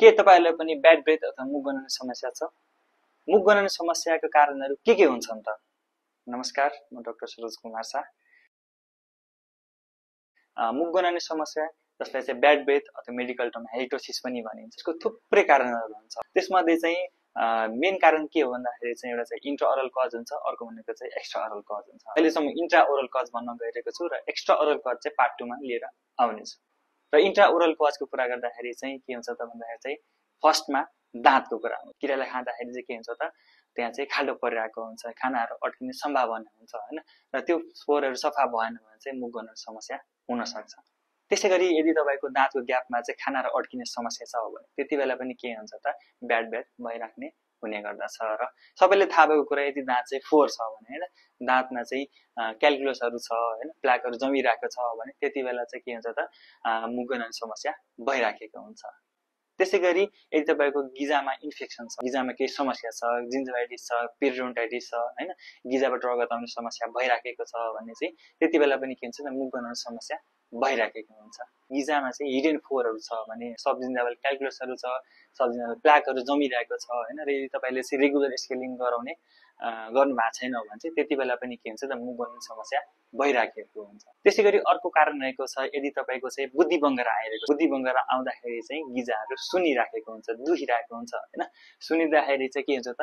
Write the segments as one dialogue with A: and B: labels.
A: के तपाईहरुलाई पनि ब्याड ब्रेथ अथवा मुख गनाउने समस्या छ? मुख गनाउने समस्याको कारणहरु के हुन्छन् त? नमस्कार, म डाक्टर सरोज कुमार शाह। मुख गनाउने समस्या जसलाई चाहिँ ब्याड ब्रेथ अथवा मेडिकल टर्ममा हेलिटोसिस पनि भनिन्छ। यसको थुप्रै कारणहरु हुन्छ। त्यसमध्ये चाहिँ मेन कारण के हो भन्दाखेरि चाहिँ एउटा चाहिँ इन्ट्रा ओरल कज हुन्छ, अर्को भनेको चाहिँ एक्स्ट्रा ओरल कज हुन्छ। अहिलेसम्म इन्ट्रा ओरल कज भन्न गइरहेको छु र एक्स्ट्रा ओरल कज चाहिँ पार्ट 2 मा लिएर आउने छु। र इन्ट्रा ओरल कजको कुरा गर्दाखेरि चाहिँ के हुन्छ त भन्दाखेरि चाहिँ फर्स्टमा दाँतको कुरा हो। किराले खाँदाखेरि चाहिँ के हुन्छ त त्यहाँ चाहिँ खाल्डो परिरहेको हुन्छ, खानाहरु अड्किने सम्भावना हुन्छ हैन, र त्यो फोहोरहरु सफा भएन भने चाहिँ मुख गनाउने समस्या हुन सक्छ। त्यसैगरी यदि तपाईको दाँतको ग्यापमा चाहिँ खानाहरु अड्किने समस्या छ भने त्यतिबेला पनि के हुन्छ त ब्याड ब्रेथ भइराख्ने हुने गर्दछ। र सबैले थाहा भएको कुरा यदि दाँत चाहिँ फोहोर छ भने हैन, दाँतमा चाहिँ क्याल्कुलसहरु छ हैन, प्लाकहरु जमिरहेको छ भने त्यतिबेला चाहिँ के हुन्छ त मुख गनाउने समस्या भइराखेको हुन्छ। त्यसैगरी यदि तपाईको गिजामा इन्फेक्सन छ, गिजामा केही समस्या छ, जिन्जिभाइटिस छ, पेरिडोन्टाइटिस छ हैन, गिजाबाट रगत आउने समस्या भइराखेको छ भने चाहिँ त्यतिबेला पनि के हुन्छ त मुख गनाउने समस्या भइराखेको हुन्छ। गिजामा चाहिँ हिडन फोहोरहरु छ भने, सबजिन्जाबल क्याल्कुलसहरु छ, सबजिन्जाबल प्लाकहरु जमिरहेको छ हैन, र यदि तपाईले चाहिँ रेगुलर स्केलिङ गराउने गर्नु भएको छैन भने चाहिँ त्यतिबेला पनि के हुन्छ त मुख गनाउने समस्या भइराखेको हुन्छ। त्यसैगरी अर्को कारण रहेको छ यदि तपाईको चाहिँ बुद्धि बङ्गरा आइरहेको, बुद्धि बङ्गरा आउँदाखेरि चाहिँ गिजाहरु सुनिराखेको हुन्छ, दुखिरहेको हुन्छ हैन, सुनिदाखेरि चाहिँ के हुन्छ त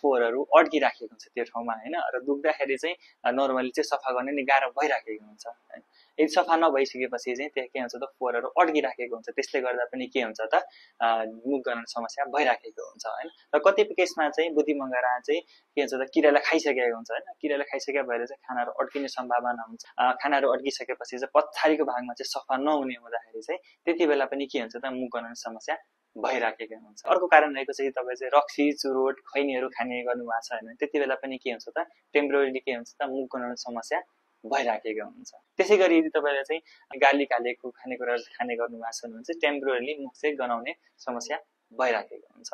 A: फोहोरहरु अड्किराखेको हुन्छ त्यो ठाउँमा हैन, र दुख्दाखेरि चाहिँ नर्मली चाहिँ सफा गर्ने नि गाह्रो भइराखेको हुन्छ हैन। यदि सफा नभइसकेपछि चाहिँ त्यहाँ के हुन्छ त फोहोरहरु अड्किराखेको हुन्छ, त्यसले गर्दा पनि के हुन्छ त मुख गनाउने समस्या भइराखेको हुन्छ हैन। र कतिपय केसमा चाहिँ बुद्धि बङ्गरा चाहिँ के हुन्छ त किराले खाइसकेको हुन्छ हैन, किराले खाइसके भएर चाहिँ खानाहरु अड्किने सम्भावना हुन्छ। खानाहरु अड्किसकेपछि चाहिँ पछाडीको भागमा चाहिँ सफा नहुने हुँदाखेरि चाहिँ त्यतिबेला पनि के हुन्छ त मुख गनाउने समस्या भइराखेको हुन्छ। अर्को कारण रहेको चाहिँ तपाई चाहिँ रक्सी, चुरोट, खैनीहरु खाने गर्नु भएको छ हैन, त्यतिबेला पनि के हुन्छ त टेम्परेरी के हुन्छ त मुख गनाउने समस्या भइराखेको हुन्छ। त्यसैगरी यदि तपाईले चाहिँ गार्लिक हालेको खानेकुराहरु खाने गर्नु भएको छ भने चाहिँ टेम्परेरीली मुख चाहिँ गनाउने समस्या भइराखेको हुन्छ।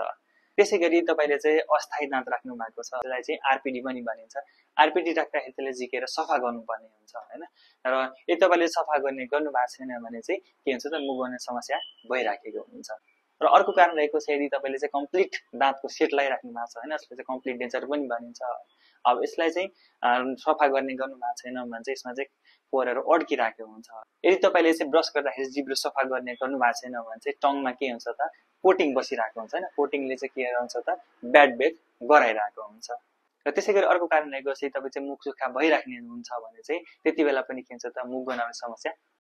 A: त्यसैगरी तपाईले चाहिँ अस्थायी दाँत राख्नु भएको छ, त्यसलाई चाहिँ आरपीडी पनि भनिन्छ। आरपीडी राख्दाखेरि त्यसले झिकेर सफा गर्नुपर्ने हुन्छ हैन, र यदि तपाईले सफा गर्नु भएको छैन भने चाहिँ के हुन्छ त मुख गनाउने समस्या भइराखेको हुन्छ। र अर्को कारण रहेको छ यदि तपाईले चाहिँ कम्प्लिट दाँतको सेट लगाइराख्नु भएको छ हैन, यसले चाहिँ कम्प्लिट डेन्चर पनि भनिन्छ। अब यसलाई चाहिँ सफा गर्ने गर्नु भएको छैन भने चाहिँ यसमा चाहिँ फोहोरहरु अड्किराखेको हुन्छ। यदि तपाईले चाहिँ ब्रश गर्दाखेरि जिब्रो सफा गर्ने गर्नु भएको छैन भने चाहिँ टङमा के हुन्छ त कोटिङ बसिरहेको हुन्छ हैन, कोटिङले चाहिँ के हुन्छ त ब्याड ब्रेथ गराइरहेको हुन्छ। र त्यसैगरी अर्को कारण रहेको चाहिँ तपाई चाहिँ मुख सुक्खा भइराख्ने हुन्छ भने चाहिँ त्यतिबेला पनि के हुन्छ त मुख गनाउने समस्या